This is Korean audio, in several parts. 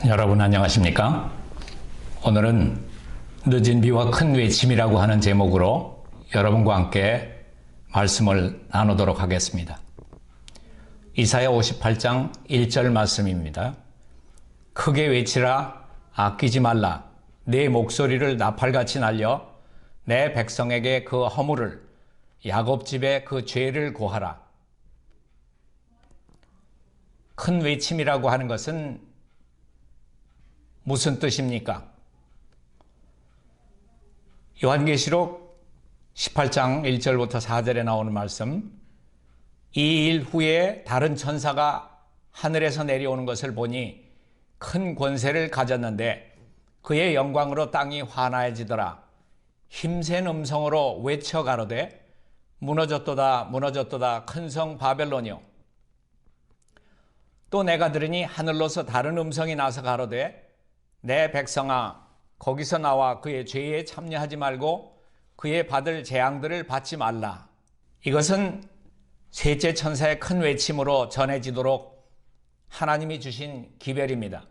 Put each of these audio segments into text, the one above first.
여러분 안녕하십니까? 오늘은 늦은 비와 큰 외침이라고 하는 제목으로 여러분과 함께 말씀을 나누도록 하겠습니다. 이사야 58장 1절 말씀입니다. 크게 외치라, 아끼지 말라. 내 목소리를 나팔같이 날려 내 백성에게 그 허물을, 야곱 집에 그 죄를 고하라. 큰 외침이라고 하는 것은 무슨 뜻입니까? 요한계시록 18장 1절부터 4절에 나오는 말씀, 이 일 후에 다른 천사가 하늘에서 내려오는 것을 보니 큰 권세를 가졌는데 그의 영광으로 땅이 환하여지더라. 힘센 음성으로 외쳐 가로되 무너졌도다 무너졌도다 큰 성 바벨론이요. 또 내가 들으니 하늘로서 다른 음성이 나서 가로되 내 백성아, 거기서 나와 그의 죄에 참여하지 말고 그의 받을 재앙들을 받지 말라. 이것은 셋째 천사의 큰 외침으로 전해지도록 하나님이 주신 기별입니다.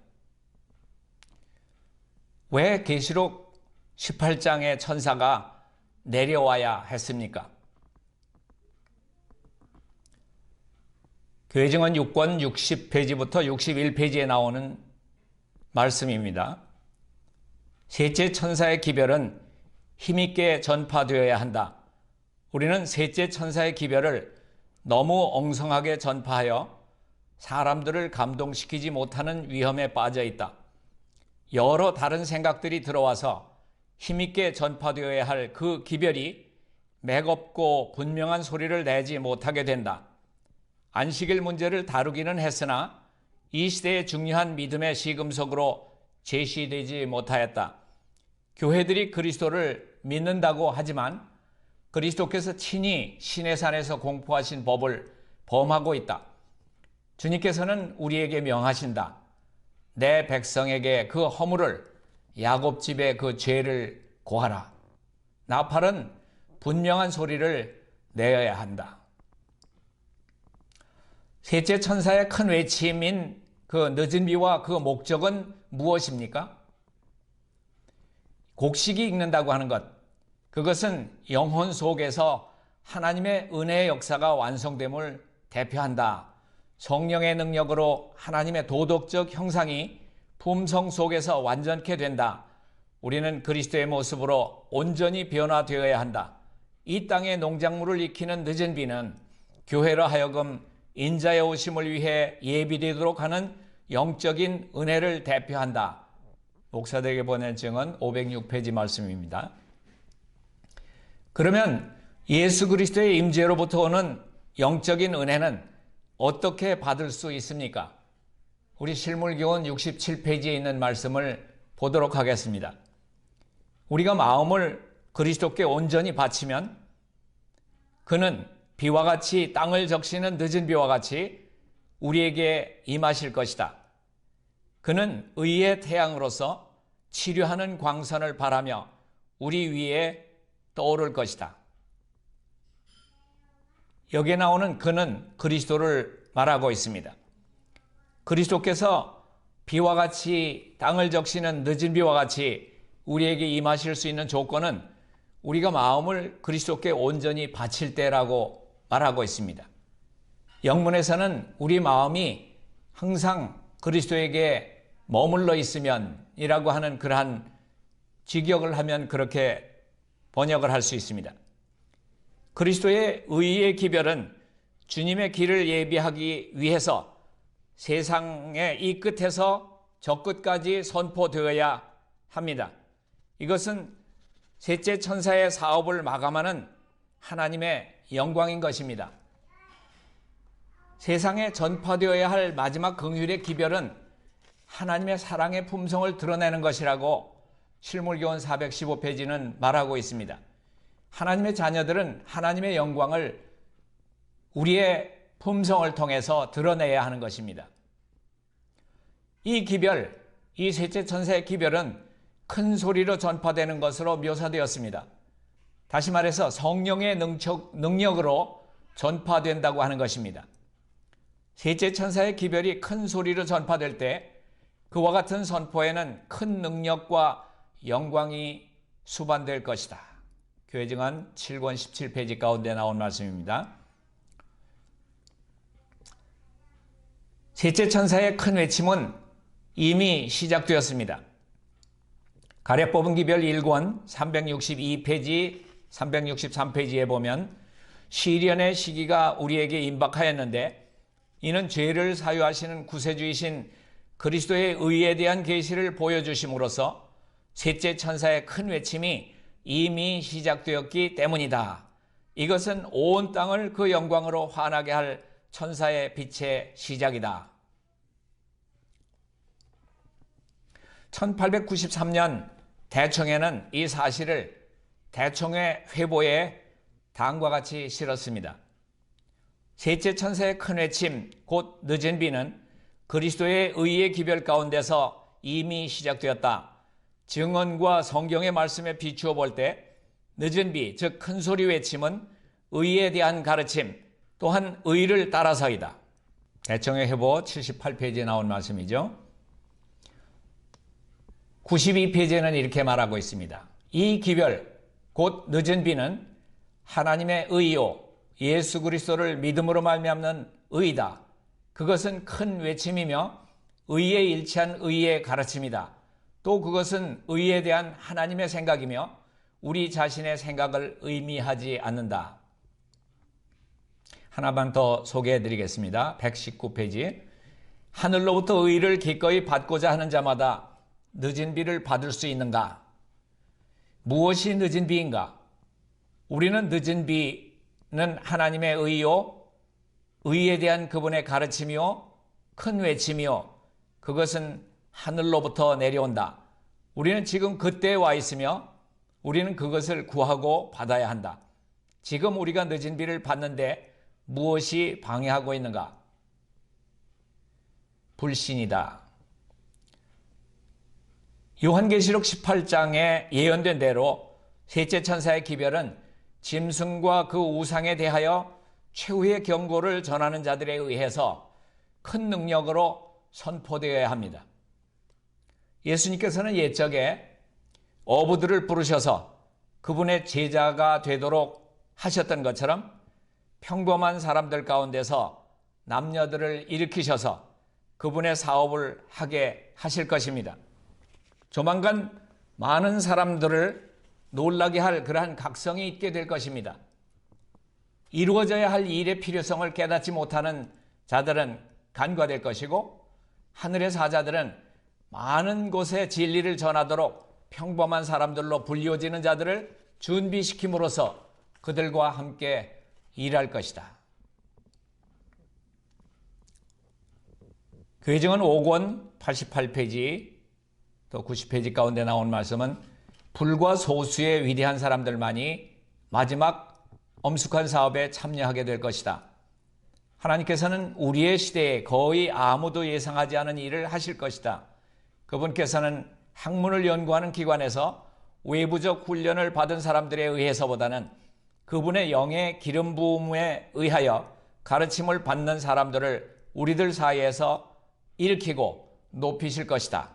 왜 계시록 18장의 천사가 내려와야 했습니까? 교회증언 6권 60페이지부터 61페이지에 나오는 말씀입니다. 셋째 천사의 기별은 힘있게 전파되어야 한다. 우리는 셋째 천사의 기별을 너무 엉성하게 전파하여 사람들을 감동시키지 못하는 위험에 빠져 있다. 여러 다른 생각들이 들어와서 힘있게 전파되어야 할 그 기별이 맥없고 분명한 소리를 내지 못하게 된다. 안식일 문제를 다루기는 했으나 이 시대의 중요한 믿음의 시금석으로 제시되지 못하였다. 교회들이 그리스도를 믿는다고 하지만 그리스도께서 친히 시내산에서 공포하신 법을 범하고 있다. 주님께서는 우리에게 명하신다. 내 백성에게 그 허물을, 야곱 집에 그 죄를 고하라. 나팔은 분명한 소리를 내어야 한다. 셋째 천사의 큰 외침인 그 늦은 비와 그 목적은 무엇입니까? 곡식이 익는다고 하는 것, 그것은 영혼 속에서 하나님의 은혜의 역사가 완성됨을 대표한다. 성령의 능력으로 하나님의 도덕적 형상이 품성 속에서 완전케 된다. 우리는 그리스도의 모습으로 온전히 변화되어야 한다. 이 땅의 농작물을 익히는 늦은 비는 교회로 하여금 인자의 오심을 위해 예비되도록 하는 영적인 은혜를 대표한다. 목사들에게 보낸 증언 506페이지 말씀입니다. 그러면 예수 그리스도의 임재로부터 오는 영적인 은혜는 어떻게 받을 수 있습니까? 우리 실물교훈 67페이지에 있는 말씀을 보도록 하겠습니다. 우리가 마음을 그리스도께 온전히 바치면 그는 비와 같이 땅을 적시는 늦은 비와 같이 우리에게 임하실 것이다. 그는 의의 태양으로서 치료하는 광선을 바라며 우리 위에 떠오를 것이다. 여기에 나오는 그는 그리스도를 말하고 있습니다. 그리스도께서 비와 같이 땅을 적시는 늦은 비와 같이 우리에게 임하실 수 있는 조건은 우리가 마음을 그리스도께 온전히 바칠 때라고 말하고 있습니다. 영문에서는 우리 마음이 항상 그리스도에게 머물러 있으면 이라고 하는 그러한 직역을 하면 그렇게 번역을 할 수 있습니다. 그리스도의 의의 기별은 주님의 길을 예비하기 위해서 세상의 이 끝에서 저 끝까지 선포되어야 합니다. 이것은 셋째 천사의 사업을 마감하는 하나님의 영광인 것입니다. 세상에 전파되어야 할 마지막 긍휼의 기별은 하나님의 사랑의 품성을 드러내는 것이라고 실물교훈 415페이지는 말하고 있습니다. 하나님의 자녀들은 하나님의 영광을 우리의 품성을 통해서 드러내야 하는 것입니다. 이 기별, 이 셋째 천사의 기별은 큰 소리로 전파되는 것으로 묘사되었습니다. 다시 말해서 성령의 능력으로 전파된다고 하는 것입니다. 셋째 천사의 기별이 큰 소리로 전파될 때 그와 같은 선포에는 큰 능력과 영광이 수반될 것이다. 교회 증언 7권 17페이지 가운데 나온 말씀입니다. 셋째 천사의 큰 외침은 이미 시작되었습니다. 가래 뽑은 기별 1권 362페이지 363페이지에 보면 시련의 시기가 우리에게 임박하였는데 이는 죄를 사유하시는 구세주이신 그리스도의 의에 대한 계시를 보여주심으로써 셋째 천사의 큰 외침이 이미 시작되었기 때문이다. 이것은 온 땅을 그 영광으로 환하게 할 천사의 빛의 시작이다. 1893년 대총회는 이 사실을 대총회 회보에 다음과 같이 실었습니다. 셋째 천사의 큰 외침, 곧 늦은 비는 그리스도의 의의 기별 가운데서 이미 시작되었다. 증언과 성경의 말씀에 비추어 볼 때 늦은 비, 즉 큰 소리 외침은 의에 대한 가르침, 또한 의를 따라서이다. 대총회 회보 78페이지에 나온 말씀이죠. 92페이지에는 이렇게 말하고 있습니다. 이 기별, 곧 늦은 비는 하나님의 의요, 예수 그리스도를 믿음으로 말미암는 의이다. 그것은 큰 외침이며 의에 일치한 의의 가르침이다. 또 그것은 의에 대한 하나님의 생각이며 우리 자신의 생각을 의미하지 않는다. 하나만 더 소개해 드리겠습니다. 119페이지. 하늘로부터 의를 기꺼이 받고자 하는 자마다 늦은 비를 받을 수 있는가? 무엇이 늦은 비인가? 우리는 늦은 비는 하나님의 의요, 의에 대한 그분의 가르침이요, 큰 외침이요, 그것은 하늘로부터 내려온다. 우리는 지금 그때에 와 있으며 우리는 그것을 구하고 받아야 한다. 지금 우리가 늦은 비를 받는데 무엇이 방해하고 있는가? 불신이다. 요한계시록 18장에 예언된 대로 셋째 천사의 기별은 짐승과 그 우상에 대하여 최후의 경고를 전하는 자들에 의해서 큰 능력으로 선포되어야 합니다. 예수님께서는 옛적에 어부들을 부르셔서 그분의 제자가 되도록 하셨던 것처럼 평범한 사람들 가운데서 남녀들을 일으키셔서 그분의 사업을 하게 하실 것입니다. 조만간 많은 사람들을 놀라게 할 그러한 각성이 있게 될 것입니다. 이루어져야 할 일의 필요성을 깨닫지 못하는 자들은 간과될 것이고 하늘의 사자들은 많은 곳에 진리를 전하도록 평범한 사람들로 불리워지는 자들을 준비시킴으로써 그들과 함께 일할 것이다. 교회증언 5권 88페이지 또 90페이지 가운데 나온 말씀은 불과 소수의 위대한 사람들만이 마지막 엄숙한 사업에 참여하게 될 것이다. 하나님께서는 우리의 시대에 거의 아무도 예상하지 않은 일을 하실 것이다. 그분께서는 학문을 연구하는 기관에서 외부적 훈련을 받은 사람들에 의해서보다는 그분의 영의 기름 부음에 의하여 가르침을 받는 사람들을 우리들 사이에서 일으키고 높이실 것이다.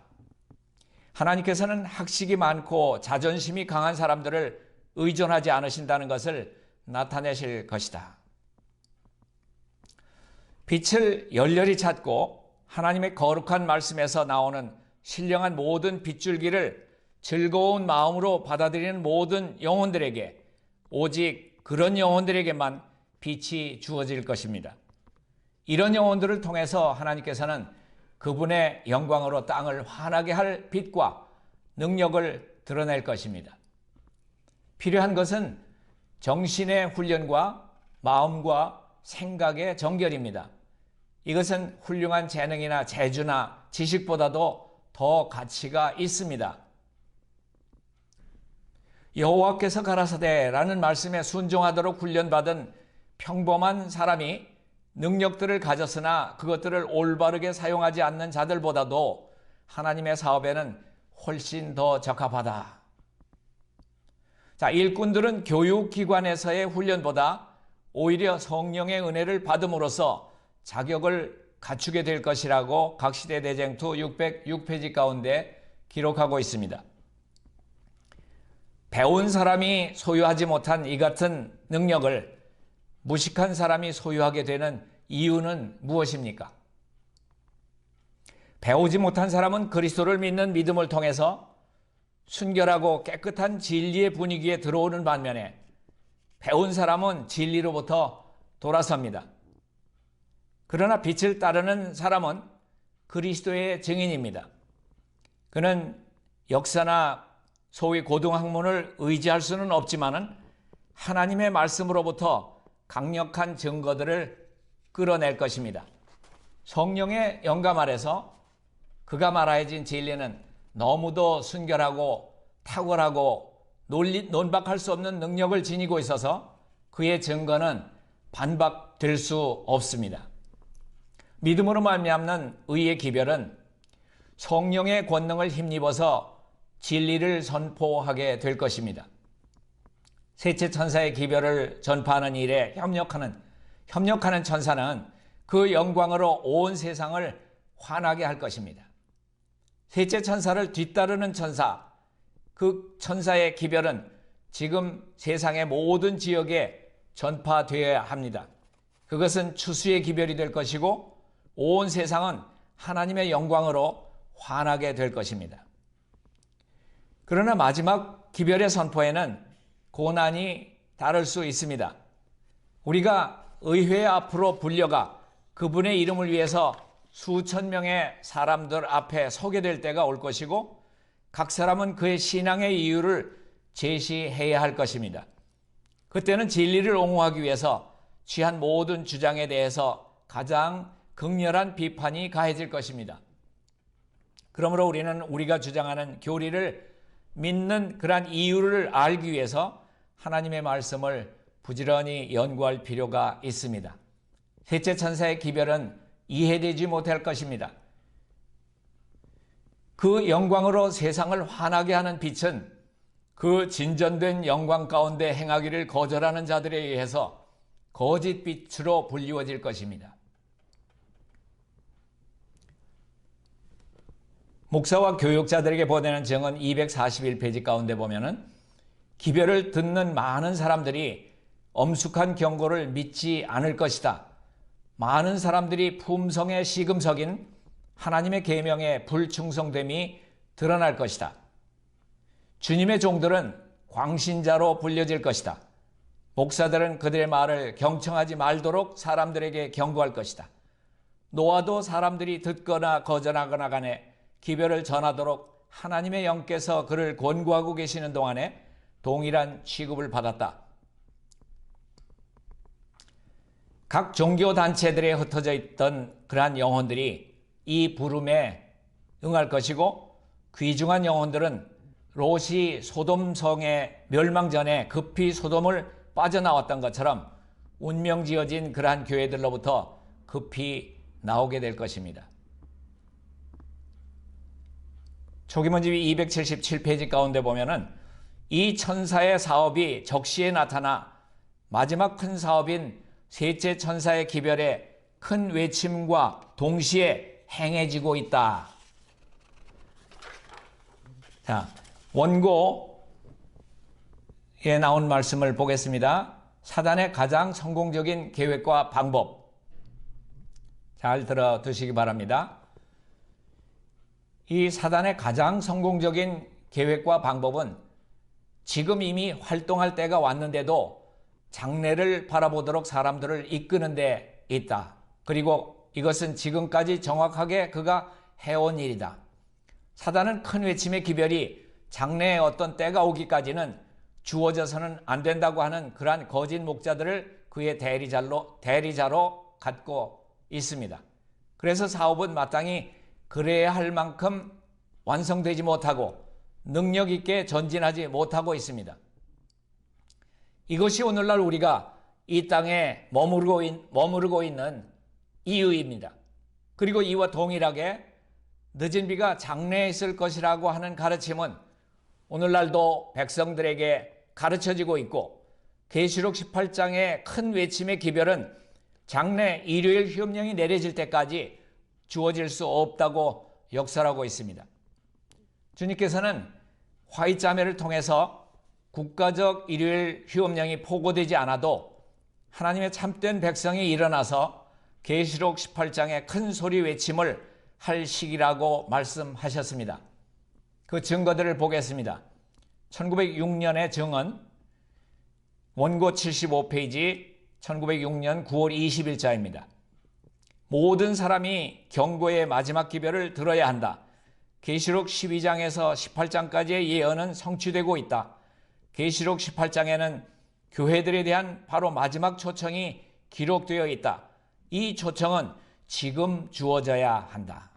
하나님께서는 학식이 많고 자존심이 강한 사람들을 의존하지 않으신다는 것을 나타내실 것이다. 빛을 열렬히 찾고 하나님의 거룩한 말씀에서 나오는 신령한 모든 빗줄기를 즐거운 마음으로 받아들이는 모든 영혼들에게, 오직 그런 영혼들에게만 빛이 주어질 것입니다. 이런 영혼들을 통해서 하나님께서는 그분의 영광으로 땅을 환하게 할 빛과 능력을 드러낼 것입니다. 필요한 것은 정신의 훈련과 마음과 생각의 정결입니다. 이것은 훌륭한 재능이나 재주나 지식보다도 더 가치가 있습니다. 여호와께서 가라사대라는 말씀에 순종하도록 훈련받은 평범한 사람이 능력들을 가졌으나 그것들을 올바르게 사용하지 않는 자들보다도 하나님의 사업에는 훨씬 더 적합하다. 자, 일꾼들은 교육기관에서의 훈련보다 오히려 성령의 은혜를 받음으로써 자격을 갖추게 될 것이라고 각시대 대쟁투 606페이지 가운데 기록하고 있습니다. 배운 사람이 소유하지 못한 이 같은 능력을 무식한 사람이 소유하게 되는 이유는 무엇입니까? 배우지 못한 사람은 그리스도를 믿는 믿음을 통해서 순결하고 깨끗한 진리의 분위기에 들어오는 반면에 배운 사람은 진리로부터 돌아섭니다. 그러나 빛을 따르는 사람은 그리스도의 증인입니다. 그는 역사나 소위 고등학문을 의지할 수는 없지만은 하나님의 말씀으로부터 강력한 증거들을 끌어낼 것입니다. 성령의 영감 아래서 그가 말하여진 진리는 너무도 순결하고 탁월하고 논박할 수 없는 능력을 지니고 있어서 그의 증거는 반박될 수 없습니다. 믿음으로 말미암는 의의 기별은 성령의 권능을 힘입어서 진리를 선포하게 될 것입니다. 셋째 천사의 기별을 전파하는 일에 협력하는 천사는 그 영광으로 온 세상을 환하게 할 것입니다. 셋째 천사를 뒤따르는 천사, 그 천사의 기별은 지금 세상의 모든 지역에 전파되어야 합니다. 그것은 추수의 기별이 될 것이고 온 세상은 하나님의 영광으로 환하게 될 것입니다. 그러나 마지막 기별의 선포에는 고난이 따를 수 있습니다. 우리가 의회 앞으로 불려가 그분의 이름을 위해서 수천 명의 사람들 앞에 서게 될 때가 올 것이고 각 사람은 그의 신앙의 이유를 제시해야 할 것입니다. 그때는 진리를 옹호하기 위해서 취한 모든 주장에 대해서 가장 극렬한 비판이 가해질 것입니다. 그러므로 우리는 우리가 주장하는 교리를 믿는 그러한 이유를 알기 위해서 하나님의 말씀을 부지런히 연구할 필요가 있습니다. 셋째 천사의 기별은 이해되지 못할 것입니다. 그 영광으로 세상을 환하게 하는 빛은 그 진전된 영광 가운데 행하기를 거절하는 자들에 의해서 거짓 빛으로 불리워질 것입니다. 목사와 교육자들에게 보내는 증언 241페이지 가운데 보면은 기별을 듣는 많은 사람들이 엄숙한 경고를 믿지 않을 것이다. 많은 사람들이 품성의 시금석인 하나님의 계명에 불충성됨이 드러날 것이다. 주님의 종들은 광신자로 불려질 것이다. 목사들은 그들의 말을 경청하지 말도록 사람들에게 경고할 것이다. 노아도 사람들이 듣거나 거절하거나 간에 기별을 전하도록 하나님의 영께서 그를 권고하고 계시는 동안에 동일한 취급을 받았다. 각 종교단체들에 흩어져 있던 그러한 영혼들이 이 부름에 응할 것이고 귀중한 영혼들은 롯이 소돔성의 멸망 전에 급히 소돔을 빠져나왔던 것처럼 운명지어진 그러한 교회들로부터 급히 나오게 될 것입니다. 초기문집이 277페이지 가운데 보면은 이 천사의 사업이 적시에 나타나 마지막 큰 사업인 셋째 천사의 기별에 큰 외침과 동시에 행해지고 있다. 자, 원고에 나온 말씀을 보겠습니다. 사단의 가장 성공적인 계획과 방법. 잘 들어두시기 바랍니다. 이 사단의 가장 성공적인 계획과 방법은 지금 이미 활동할 때가 왔는데도 장래를 바라보도록 사람들을 이끄는 데 있다. 그리고 이것은 지금까지 정확하게 그가 해온 일이다. 사단은 큰 외침의 기별이 장래에 어떤 때가 오기까지는 주어져서는 안 된다고 하는 그러한 거짓 목자들을 그의 대리자로 갖고 있습니다. 그래서 사업은 마땅히 그래야 할 만큼 완성되지 못하고 능력 있게 전진하지 못하고 있습니다. 이것이 오늘날 우리가 이 땅에 머무르고 있는 이유입니다. 그리고 이와 동일하게 늦은 비가 장래에 있을 것이라고 하는 가르침은 오늘날도 백성들에게 가르쳐지고 있고 계시록 18장의 큰 외침의 기별은 장래 일요일 휴업령이 내려질 때까지 주어질 수 없다고 역설하고 있습니다. 주님께서는 화이자매를 통해서 국가적 일요일 휴업령이 포고되지 않아도 하나님의 참된 백성이 일어나서 계시록 18장의 큰 소리 외침을 할 시기라고 말씀하셨습니다. 그 증거들을 보겠습니다. 1906년의 증언, 원고 75페이지, 1906년 9월 20일자입니다. 모든 사람이 경고의 마지막 기별을 들어야 한다. 계시록 12장에서 18장까지의 예언은 성취되고 있다. 계시록 18장에는 교회들에 대한 바로 마지막 초청이 기록되어 있다. 이 초청은 지금 주어져야 한다.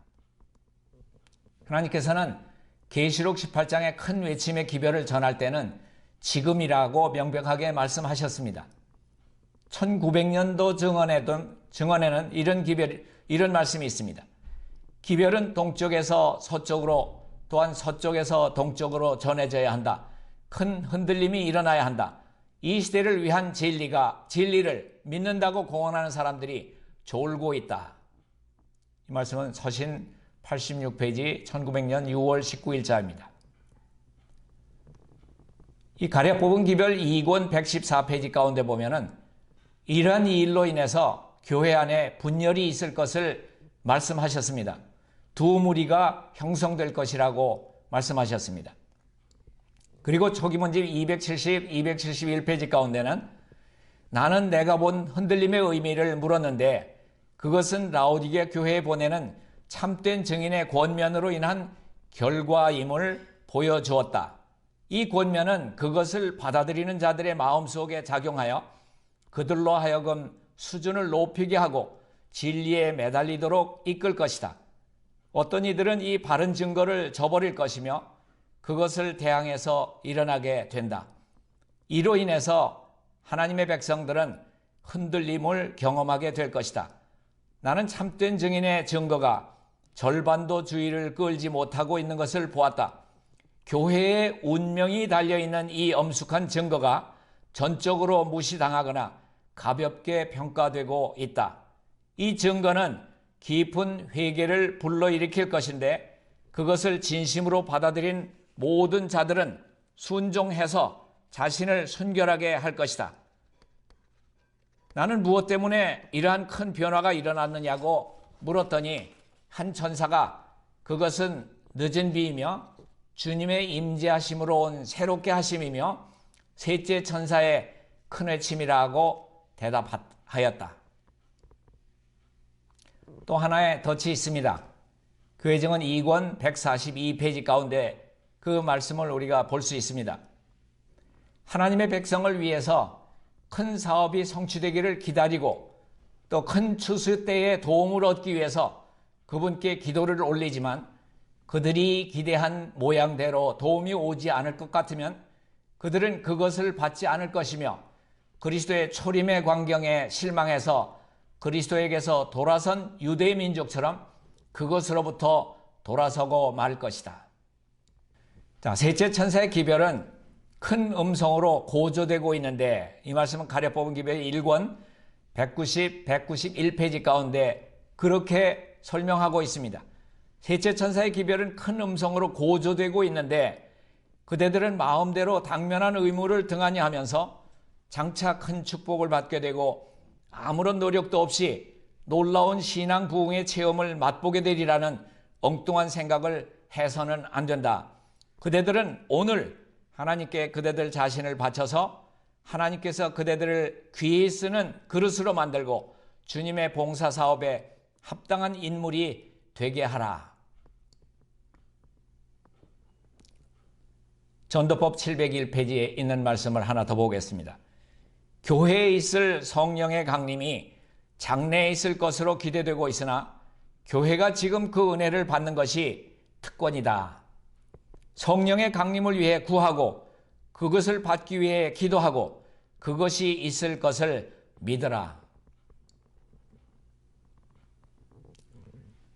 하나님께서는 계시록 18장의 큰 외침의 기별을 전할 때는 지금이라고 명백하게 말씀하셨습니다. 1900년도 증언에는 이런 말씀이 있습니다. 기별은 동쪽에서 서쪽으로 또한 서쪽에서 동쪽으로 전해져야 한다. 큰 흔들림이 일어나야 한다. 이 시대를 위한 진리를 믿는다고 공언하는 사람들이 졸고 있다. 이 말씀은 서신 86페이지 1900년 6월 19일자입니다. 이 가려 뽑은 기별 2권 114페이지 가운데 보면은 이러한 일로 인해서 교회 안에 분열이 있을 것을 말씀하셨습니다. 두 무리가 형성될 것이라고 말씀하셨습니다. 그리고 초기문집 270, 271페이지 가운데는 나는 내가 본 흔들림의 의미를 물었는데 그것은 라오디게 교회에 보내는 참된 증인의 권면으로 인한 결과임을 보여주었다. 이 권면은 그것을 받아들이는 자들의 마음속에 작용하여 그들로 하여금 수준을 높이게 하고 진리에 매달리도록 이끌 것이다. 어떤 이들은 이 바른 증거를 저버릴 것이며 그것을 대항해서 일어나게 된다. 이로 인해서 하나님의 백성들은 흔들림을 경험하게 될 것이다. 나는 참된 증인의 증거가 절반도 주의를 끌지 못하고 있는 것을 보았다. 교회의 운명이 달려있는 이 엄숙한 증거가 전적으로 무시당하거나 가볍게 평가되고 있다. 이 증거는 깊은 회개를 불러일으킬 것인데 그것을 진심으로 받아들인 모든 자들은 순종해서 자신을 순결하게 할 것이다. 나는 무엇 때문에 이러한 큰 변화가 일어났느냐고 물었더니 한 천사가 그것은 늦은 비이며 주님의 임재하심으로 온 새롭게 하심이며 셋째 천사의 큰 외침이라고 대답하였다. 또 하나의 덫이 있습니다. 교회 증언 2권 142페이지 가운데 그 말씀을 우리가 볼 수 있습니다. 하나님의 백성을 위해서 큰 사업이 성취되기를 기다리고 또 큰 추수 때에 도움을 얻기 위해서 그분께 기도를 올리지만 그들이 기대한 모양대로 도움이 오지 않을 것 같으면 그들은 그것을 받지 않을 것이며 그리스도의 초림의 광경에 실망해서 그리스도에게서 돌아선 유대 민족처럼 그것으로부터 돌아서고 말 것이다. 자, 셋째 천사의 기별은 큰 음성으로 고조되고 있는데 이 말씀은 가려 뽑은 기별 1권 190, 191페이지 가운데 그렇게 설명하고 있습니다. 셋째 천사의 기별은 큰 음성으로 고조되고 있는데 그대들은 마음대로 당면한 의무를 등한히 하면서 장차 큰 축복을 받게 되고 아무런 노력도 없이 놀라운 신앙 부흥의 체험을 맛보게 되리라는 엉뚱한 생각을 해서는 안 된다. 그대들은 오늘 하나님께 그대들 자신을 바쳐서 하나님께서 그대들을 귀히 쓰는 그릇으로 만들고 주님의 봉사 사업에 합당한 인물이 되게 하라. 전도법 701페이지에 있는 말씀을 하나 더 보겠습니다. 교회에 있을 성령의 강림이 장래에 있을 것으로 기대되고 있으나 교회가 지금 그 은혜를 받는 것이 특권이다. 성령의 강림을 위해 구하고 그것을 받기 위해 기도하고 그것이 있을 것을 믿어라.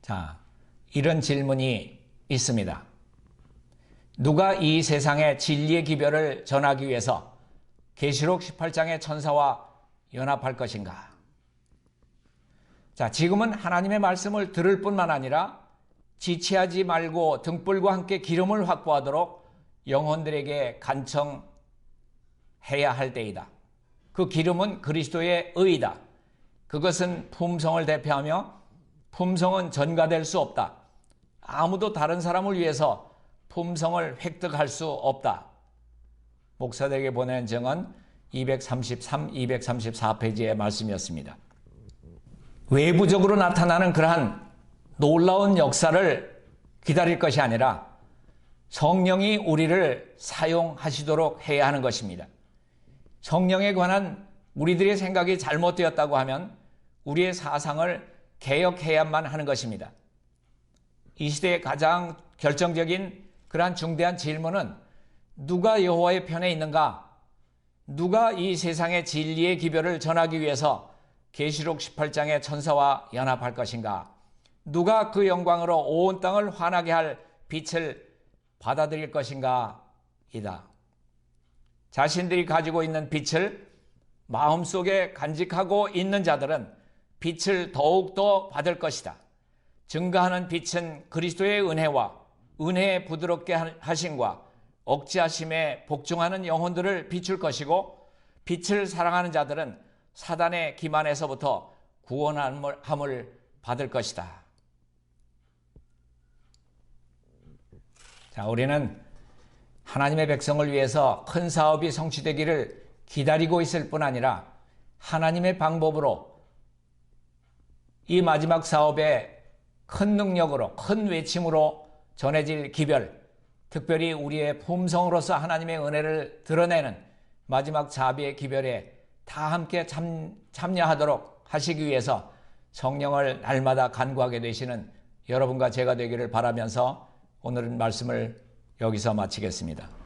자, 이런 질문이 있습니다. 누가 이 세상의 진리의 기별을 전하기 위해서 계시록 18장의 천사와 연합할 것인가? 자, 지금은 하나님의 말씀을 들을 뿐만 아니라 지체하지 말고 등불과 함께 기름을 확보하도록 영혼들에게 간청해야 할 때이다. 그 기름은 그리스도의 의이다. 그것은 품성을 대표하며 품성은 전가될 수 없다. 아무도 다른 사람을 위해서 품성을 획득할 수 없다. 목사들에게 보낸 증언 233, 234페이지의 말씀이었습니다. 외부적으로 나타나는 그러한 놀라운 역사를 기다릴 것이 아니라 성령이 우리를 사용하시도록 해야 하는 것입니다. 성령에 관한 우리들의 생각이 잘못되었다고 하면 우리의 사상을 개혁해야만 하는 것입니다. 이 시대의 가장 결정적인 그러한 중대한 질문은 누가 여호와의 편에 있는가? 누가 이 세상의 진리의 기별을 전하기 위해서 계시록 18장의 천사와 연합할 것인가? 누가 그 영광으로 온 땅을 환하게 할 빛을 받아들일 것인가? 이다. 자신들이 가지고 있는 빛을 마음속에 간직하고 있는 자들은 빛을 더욱더 받을 것이다. 증가하는 빛은 그리스도의 은혜와 은혜의 부드럽게 하심과 억제하심에 복종하는 영혼들을 비출 것이고, 빛을 사랑하는 자들은 사단의 기만에서부터 구원함을 받을 것이다. 자, 우리는 하나님의 백성을 위해서 큰 사업이 성취되기를 기다리고 있을 뿐 아니라 하나님의 방법으로 이 마지막 사업에 큰 능력으로, 큰 외침으로 전해질 기별, 특별히 우리의 품성으로서 하나님의 은혜를 드러내는 마지막 자비의 기별에 다 함께 참여하도록 하시기 위해서 성령을 날마다 간구하게 되시는 여러분과 제가 되기를 바라면서 오늘은 말씀을 여기서 마치겠습니다.